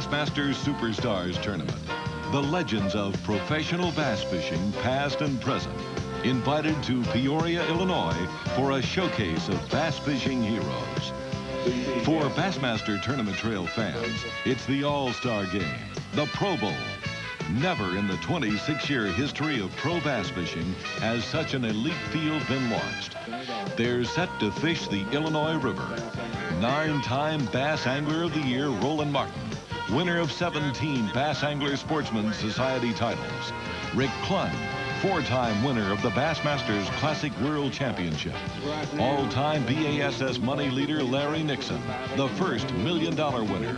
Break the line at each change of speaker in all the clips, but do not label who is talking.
Bassmaster Superstars Tournament. The legends of professional bass fishing, past and present, invited to Peoria, Illinois for a showcase of bass fishing heroes. For Bassmaster Tournament Trail fans, it's the All-Star Game, the Pro Bowl. Never in the 26-year history of pro bass fishing has such an elite field been launched. They're set to fish the Illinois River. 9-time Bass Angler of the Year, Roland Martin, winner of 17 Bass Angler Sportsman Society titles. Rick Clunn, 4-time winner of the Bassmasters Classic World Championship. All-time BASS money leader Larry Nixon, the first $1 million winner.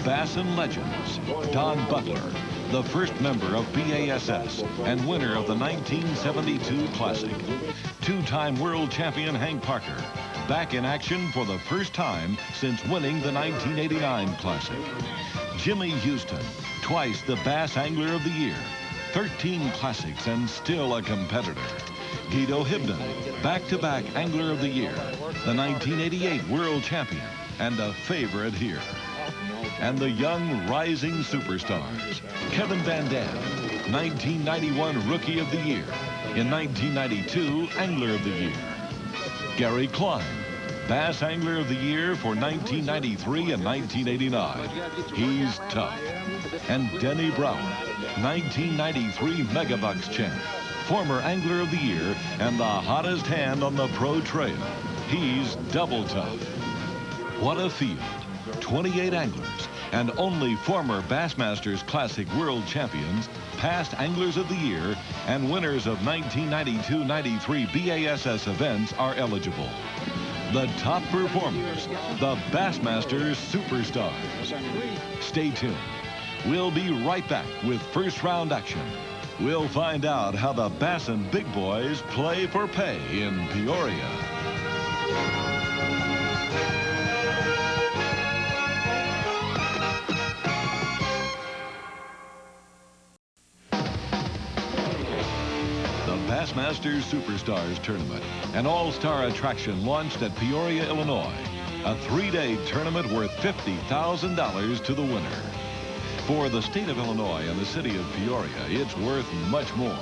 Bassin Legends, Don Butler, the first member of BASS and winner of the 1972 Classic. 2-time world champion Hank Parker, back in action for the first time since winning the 1989 Classic. Jimmy Houston, twice the Bass Angler of the Year, 13 Classics and still a competitor. Guido Hibden, back-to-back Angler of the Year, the 1988 World Champion and a favorite here. And the young rising superstars, Kevin Van Dam, 1991 Rookie of the Year, in 1992 Angler of the Year. Gary Klein, Bass Angler of the Year for 1993 and 1989. He's tough. And Denny Brower, 1993 Megabucks champ, former Angler of the Year and the hottest hand on the pro trail. He's double tough. What a field. 28 anglers and only former Bassmasters Classic World Champions, past Anglers of the Year, and winners of 1992-93 BASS events are eligible. The top performers, the Bassmasters Superstars. Stay tuned. We'll be right back with first round action. We'll find out how the Bassin Big Boys play for pay in Peoria. Bassmaster Superstars Tournament, an all-star attraction launched at Peoria, Illinois. A 3-day tournament worth $50,000 to the winner. For the state of Illinois and the city of Peoria, it's worth much more.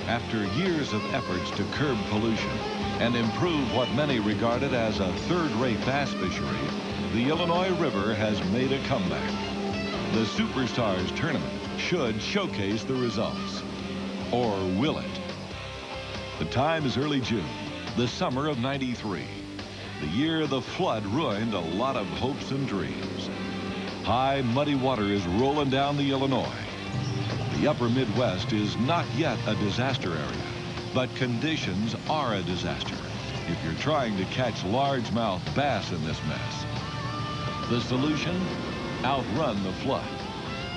After years of efforts to curb pollution and improve what many regarded as a third-rate bass fishery, the Illinois River has made a comeback. The Superstars Tournament should showcase the results. Or will it? The time is early June, the summer of '93. The year the flood ruined a lot of hopes and dreams. High, muddy water is rolling down the Illinois. The upper Midwest is not yet a disaster area, but conditions are a disaster if you're trying to catch largemouth bass in this mess. The solution? Outrun the flood.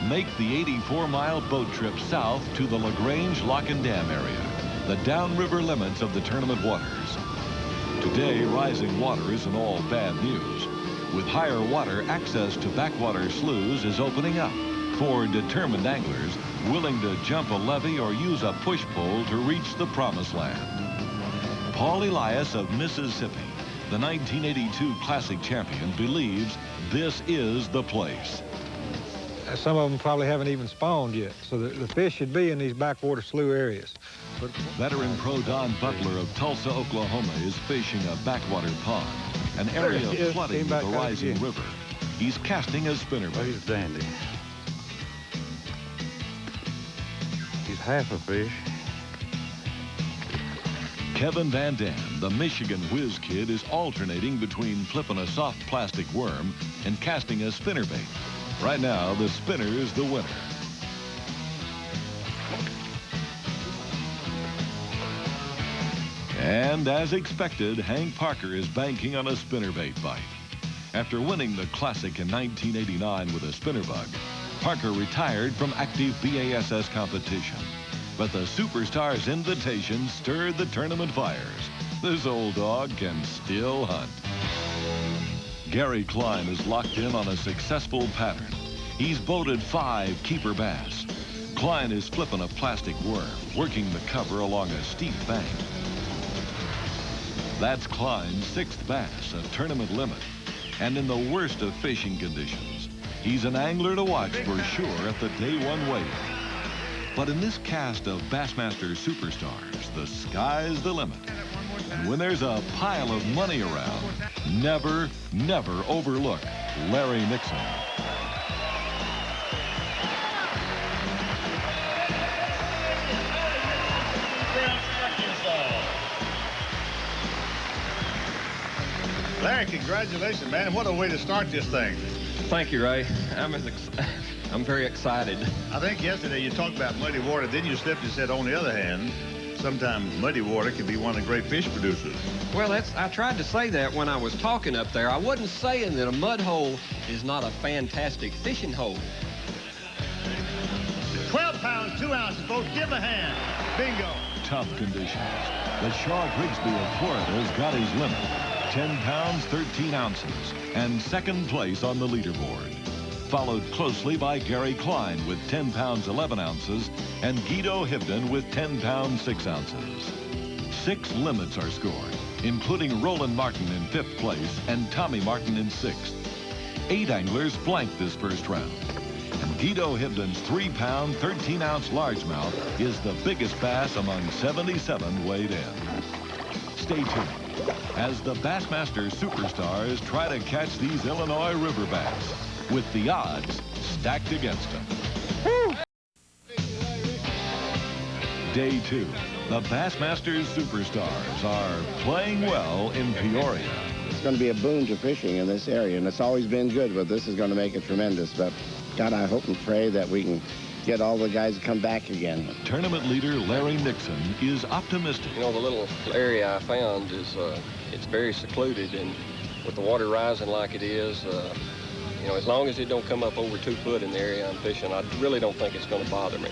Make the 84-mile boat trip south to the LaGrange Lock and Dam area, the downriver limits of the tournament waters. Today, rising water isn't all bad news. With higher water, access to backwater sloughs is opening up for determined anglers willing to jump a levee or use a push-pole to reach the promised land. Paul Elias of Mississippi, the 1982 Classic champion, believes this is the place.
Some of them probably haven't even spawned yet, so the fish should be in these backwater slough areas. But
veteran pro Don Butler of Tulsa, Oklahoma is fishing a backwater pond, an area of flooding with the rising river. He's casting a spinnerbait.
He's dandy. He's half a fish.
Kevin Van Dam, the Michigan whiz kid, is alternating between flipping a soft plastic worm and casting a spinnerbait. Right now, the spinner is the winner. And as expected, Hank Parker is banking on a spinnerbait bite. After winning the Classic in 1989 with a spinnerbug, Parker retired from active BASS competition. But the Superstars invitation stirred the tournament fires. This old dog can still hunt. Gary Klein is locked in on a successful pattern. He's boated 5 keeper bass. Klein is flipping a plastic worm, working the cover along a steep bank. That's Klein's 6th bass, a tournament limit. And in the worst of fishing conditions, He's an angler to watch for sure at the day one weigh-in. But in this cast of Bassmaster superstars, the sky's the limit. And when there's a pile of money around, never, never overlook Larry Nixon.
Larry, congratulations, man. What a way to start this thing.
Thank you, Ray. I'm very excited.
I think yesterday you talked about muddy water, then you slipped and said, on the other hand, sometimes muddy water can be one of the great fish producers.
Well, I tried to say that when I was talking up there. I wasn't saying that a mud hole is not a fantastic fishing hole.
12 pounds, 2 ounces, folks. Give a hand. Bingo.
Tough conditions. The Shaw Grigsby of Florida has got his limit. 10 pounds, 13 ounces, and second place on the leaderboard. Followed closely by Gary Klein with 10 pounds, 11 ounces, and Guido Hibden with 10 pounds, 6 ounces. 6 limits are scored, including Roland Martin in 5th place and Tommy Martin in 6th. 8 anglers flanked this first round. And Guido Hibden's 3-pound, 13-ounce largemouth is the biggest bass among 77 weighed in. Stay tuned as the Bassmaster superstars try to catch these Illinois river bass with the odds stacked against them. Woo! Day 2, the Bassmaster superstars are playing well in Peoria.
It's going to be a boon to fishing in this area, and it's always been good, but this is going to make it tremendous. But God, I hope and pray that we can get all the guys to come back again.
Tournament leader Larry Nixon is optimistic.
You know, the little area I found is, it's very secluded, and with the water rising like it is, you know, as long as it don't come up over 2 foot in the area I'm fishing, I really don't think it's going to bother me.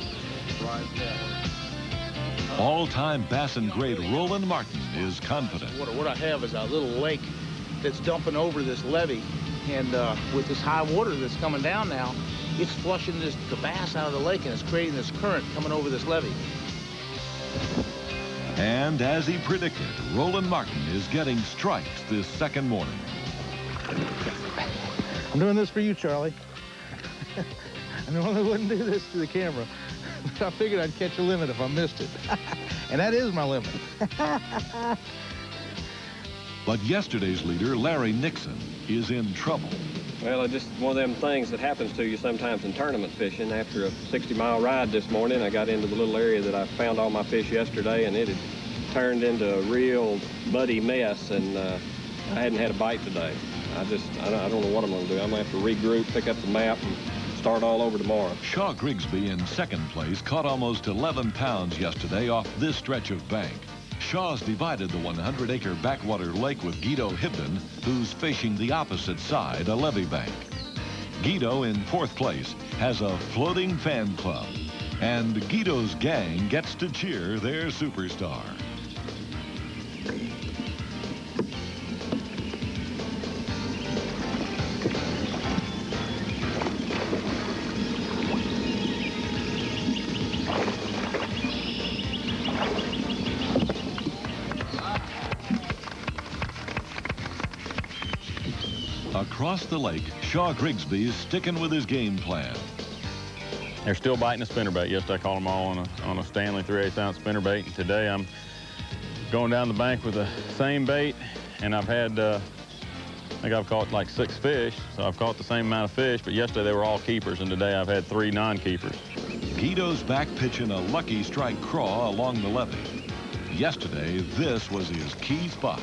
All-time bassin great Roland Martin is confident.
What I have is a little lake that's dumping over this levee, and with this high water that's coming down now, it's flushing the bass out of the lake, and it's creating this current coming over this levee.
And as he predicted, Roland Martin is getting strikes this second morning.
I'm doing this for you, Charlie. I normally wouldn't do this to the camera, but I figured I'd catch a limit if I missed it. And that is my limit.
But yesterday's leader, Larry Nixon, is in trouble.
Well, it's just one of them things that happens to you sometimes in tournament fishing. After a 60-mile ride this morning, I got into the little area that I found all my fish yesterday, and it had turned into a real muddy mess, and I hadn't had a bite today. I don't know what I'm going to do. I'm going to have to regroup, pick up the map, and start all over tomorrow.
Shaw Grigsby in second place caught almost 11 pounds yesterday off this stretch of bank. Shaw's divided the 100-acre backwater lake with Guido Hibden, who's fishing the opposite side, a levee bank. Guido in 4th place has a floating fan club, and Guido's gang gets to cheer their superstar. Across the lake, Shaw Grigsby is sticking with his game plan.
They're still biting a spinnerbait. Yesterday I caught them all on a Stanley 3/8-ounce spinnerbait, and today I'm going down the bank with the same bait, and I've had, I think I've caught like 6 fish, so I've caught the same amount of fish, but yesterday they were all keepers, and today I've had 3 non-keepers.
Guido's back pitching a lucky strike craw along the levee. Yesterday, this was his key spot.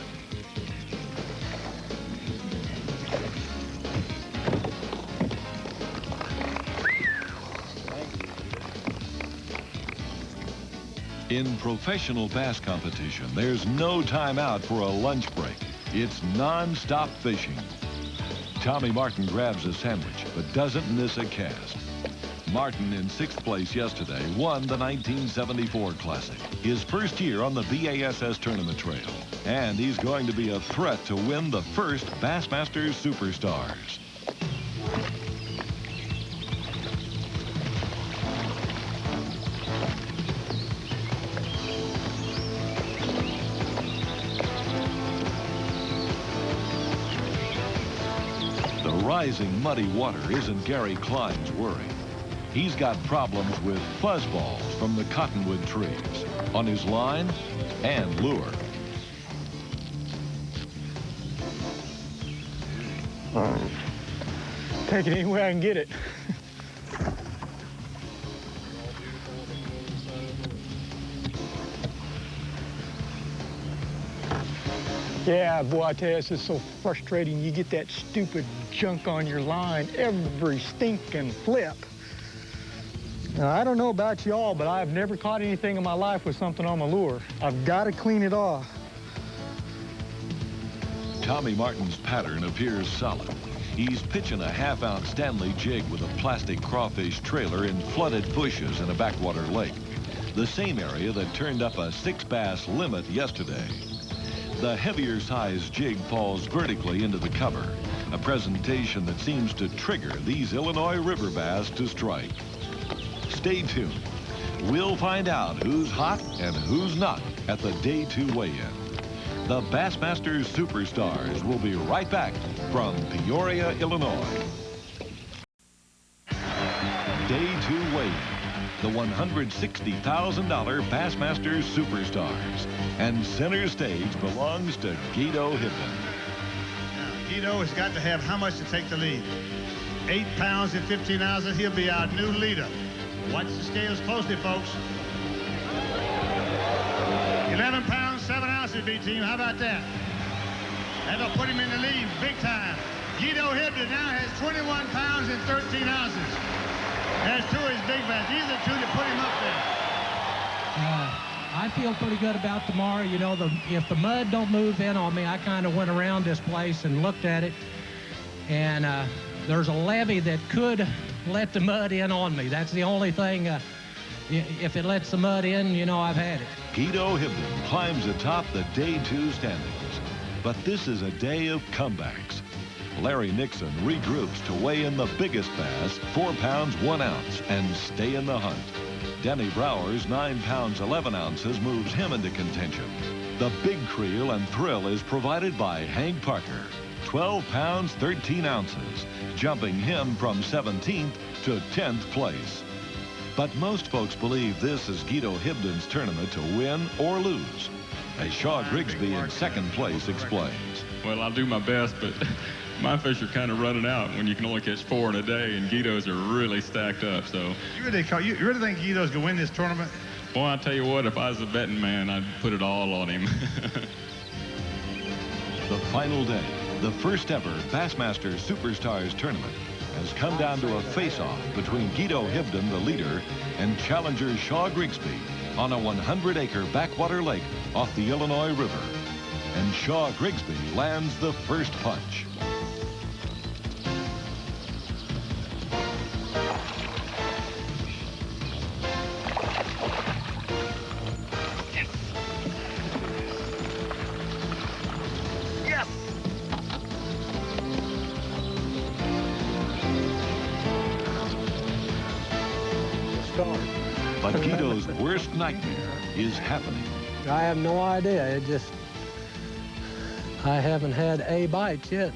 In professional bass competition, there's no time out for a lunch break. It's non-stop fishing. Tommy Martin grabs a sandwich, but doesn't miss a cast. Martin, in 6th place yesterday, won the 1974 Classic, his first year on the BASS tournament trail. And he's going to be a threat to win the first Bassmaster Superstars. The rising muddy water isn't Gary Klein's worry. He's got problems with fuzzballs from the cottonwood trees on his line and lure.
Take it any way I can get it. Yeah, boy, I tell you, this is so frustrating. You get that stupid junk on your line every stinking flip. Now, I don't know about y'all, but I've never caught anything in my life with something on my lure. I've got to clean it off.
Tommy Martin's pattern appears solid. He's pitching a half-ounce Stanley jig with a plastic crawfish trailer in flooded bushes in a backwater lake, the same area that turned up a 6-bass limit yesterday. The heavier size jig falls vertically into the cover, a presentation that seems to trigger these Illinois river bass to strike. Stay tuned. We'll find out who's hot and who's not at the Day 2 weigh-in. The Bassmaster Superstars will be right back from Peoria, Illinois. Day 2 weigh-in. The $160,000 Bassmaster Superstars. And center stage belongs to Guido Hibden.
Now, Guido has got to have how much to take the lead? 8 pounds and 15 ounces. He'll be our new leader. Watch the scales closely, folks. 11 pounds, 7 ounces, B-team. How about that? That'll put him in the lead big time. Guido Hibden now has 21 pounds and 13 ounces. There's 2 of his big bass. These are 2 that put him up there.
I feel pretty good about tomorrow. You know, if the mud don't move in on me, I kind of went around this place and looked at it, and there's a levee that could let the mud in on me. That's the only thing. If it lets the mud in, you know, I've had it.
Guido Hibden climbs atop the Day 2 standings. But this is a day of comebacks. Larry Nixon regroups to weigh in the biggest bass, 4 pounds, 1 ounce, and stay in the hunt. Denny Brower's 9 pounds, 11 ounces moves him into contention. The big creel and thrill is provided by Hank Parker, 12 pounds, 13 ounces, jumping him from 17th to 10th place. But most folks believe this is Guido Hibden's tournament to win or lose. As Shaw Grigsby in 2nd place explains.
Well, I'll do my best, but my fish are kind of running out when you can only catch 4 in a day, and Guido's are really stacked up, so.
You really think Guido's going to win this tournament?
Boy, I tell you what, if I was a betting man, I'd put it all on him.
The final day, the first ever Bassmaster Superstars tournament, has come down to a face-off between Guido Hibden, the leader, and challenger Shaw Grigsby on a 100-acre backwater lake off the Illinois River. And Shaw Grigsby lands the first punch. But Guido's worst nightmare is happening.
I have no idea. I haven't had a bite yet.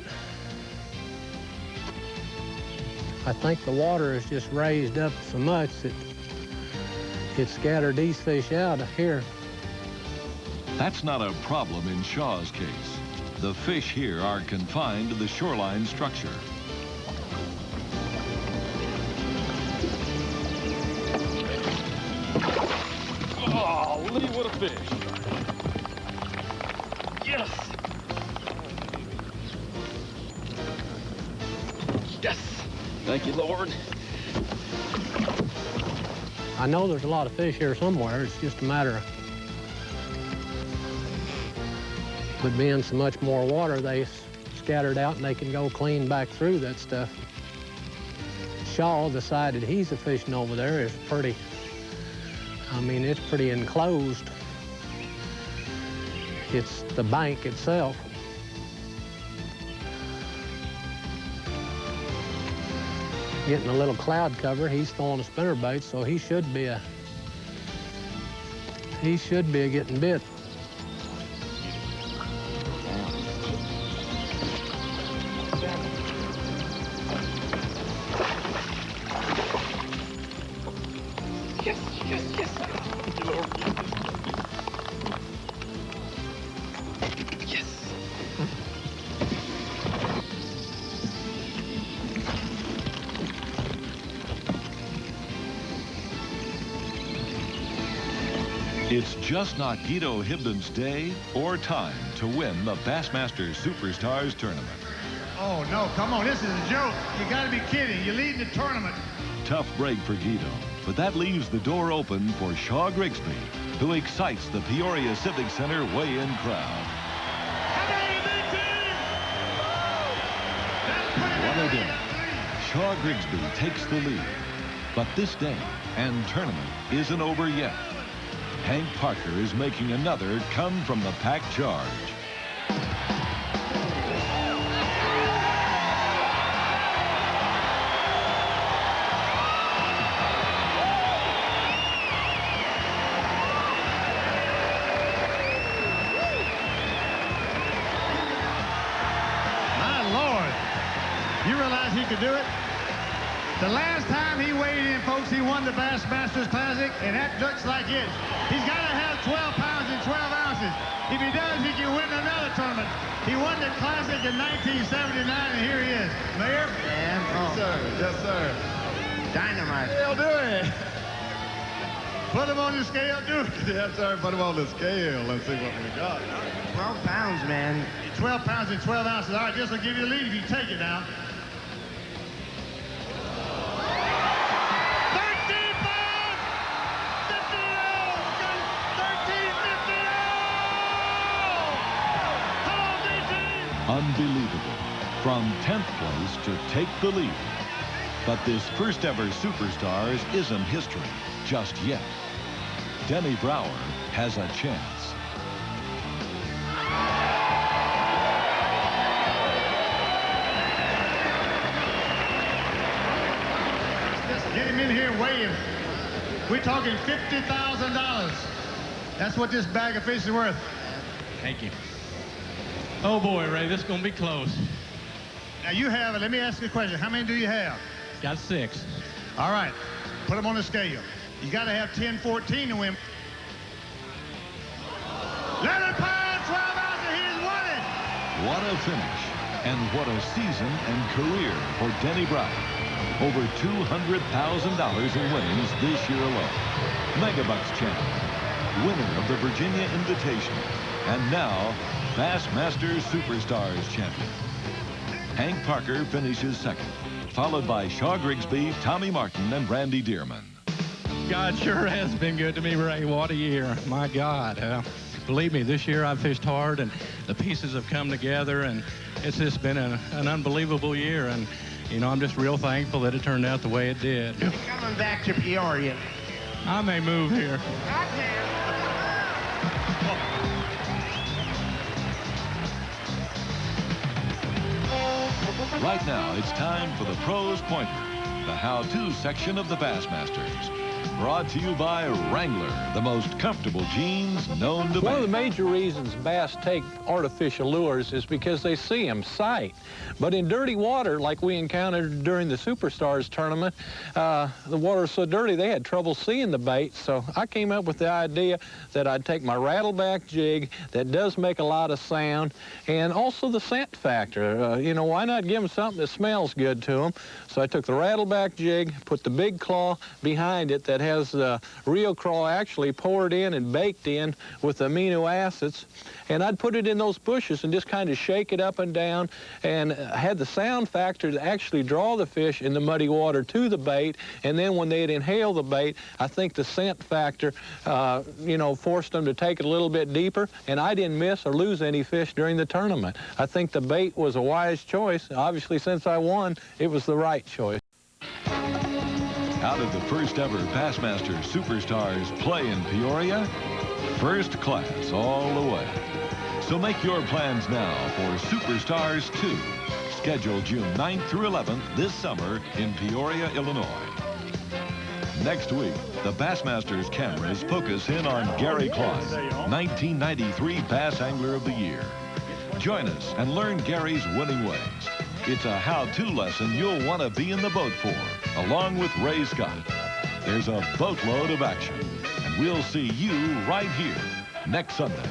I think the water has just raised up so much that it scattered these fish out of here.
That's not a problem in Shaw's case. The fish here are confined to the shoreline structure.
Oh, Lee, what a fish. Yes. Yes. Thank you, Lord.
I know there's a lot of fish here somewhere. It's just a matter of with being so much more water, they scattered out and they can go clean back through that stuff. Shaw decided he's a fishing over there is pretty, I mean, it's pretty enclosed. It's the bank itself. Getting a little cloud cover, he's throwing a spinnerbait, so he should be getting bit.
Yes, yes, yes. Thank you, Lord. Yes.
It's just not Guido Hibdon's day or time to win the Bassmaster Superstars tournament.
Oh, no, come on, this is a joke. You gotta be kidding. You're leading the tournament.
Tough break for Guido, but that leaves the door open for Shaw Grigsby, who excites the Peoria Civic Center weigh-in crowd. One of them, Shaw Grigsby takes the lead. But this day and tournament isn't over yet. Hank Parker is making another come-from-the-pack charge.
My Lord, you realize he could do it? The last time he weighed in, folks, he won the Bassmasters Classic, and that looks like it. He's got to have 12 pounds and 12 ounces. If he does, he can win another tournament. He won the Classic in 1979, and here he is. Mayor?
Yes, sir. Yes, sir. Dynamite.
He'll do it. Put him on the scale, do it.
Yes, sir. Put him on the scale. Let's see what we got. 12 pounds, man.
12 pounds and 12 ounces. All right, this will give you the lead if you take it now. 13-50.
Unbelievable. From 10th place to take the lead. But this first ever Superstars isn't history just yet. Denny Brower has a chance.
Get him in here and weigh him. We're talking $50,000. That's what this bag of fish is worth.
Thank you. Oh, boy, Ray, this is going to be close.
Now, you have it. Let me ask you a question. How many do you have?
Got 6.
All right. Put them on the scale. You got to have 10, 14 to win. 11 pounds, 12 ounces. He's won it.
What a finish. And what a season and career for Denny Brower. Over $200,000 in winnings this year alone. Megabucks champion. Winner of the Virginia Invitational. And now, Bassmaster Superstars champion. Hank Parker finishes second, followed by Shaw Grigsby, Tommy Martin, and Randy Dearman.
God sure has been good to me, Ray. What a year. My God. Believe me, this year I've fished hard, and the pieces have come together, and it's just been an unbelievable year. And, you know, I'm just real thankful that it turned out the way it did.
You're coming back to Peoria.
I may move here.
Right now, it's time for the Pros Pointer, the how-to section of the Bassmasters. Brought to you by Wrangler, the most comfortable jeans known to man.
One of the major reasons bass take artificial lures is because they see them sight. But in dirty water, like we encountered during the Superstars tournament, the water was so dirty they had trouble seeing the bait. So I came up with the idea that I'd take my rattleback jig that does make a lot of sound, and also the scent factor. You know, why not give them something that smells good to them? So I took the rattleback jig, put the big claw behind it that has the real craw actually poured in and baked in with amino acids, and I'd put it in those bushes and just kind of shake it up and down, and had the sound factor to actually draw the fish in the muddy water to the bait. And then when they'd inhale the bait, I think the scent factor, you know, forced them to take it a little bit deeper, and I didn't miss or lose any fish during the tournament. I think the bait was a wise choice. Obviously, since I won, it was the right choice.
How did the first ever Bassmaster Superstars play in Peoria? First class all the way. So make your plans now for Superstars 2, scheduled June 9th through 11th this summer in Peoria, Illinois. Next week, the Bassmasters cameras focus in on Gary Klein, 1993 Bass Angler of the Year. Join us and learn Gary's winning ways. It's a how-to lesson you'll want to be in the boat for, along with Ray Scott. there's a boatload of action. And we'll see you right here next Sunday.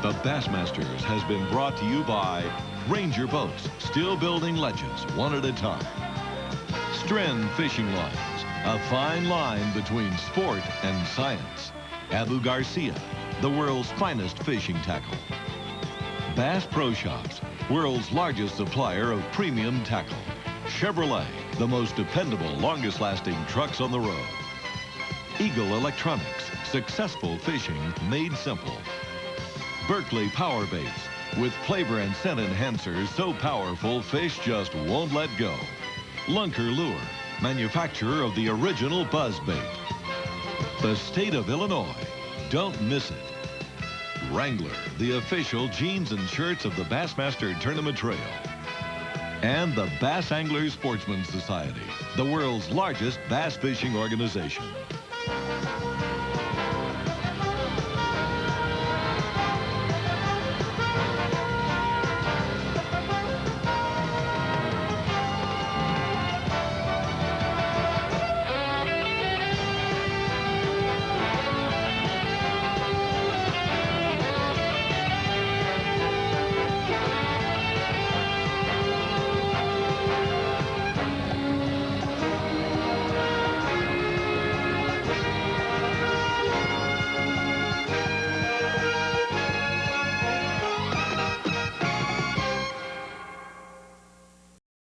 The Bassmasters has been brought to you by Ranger Boats, still building legends one at a time. Stren Fishing Lines, a fine line between sport and science. Abu Garcia, the world's finest fishing tackle. Bass Pro Shops, world's largest supplier of premium tackle. Chevrolet, the most dependable, longest-lasting trucks on the road. Eagle Electronics, successful fishing made simple. Berkeley Power Baits, with flavor and scent enhancers so powerful fish just won't let go. Lunker Lure, manufacturer of the original buzz bait. The state of Illinois, don't miss it. Wrangler, the official jeans and shirts of the Bassmaster Tournament Trail. And the Bass Anglers Sportsman Society, the world's largest bass fishing organization.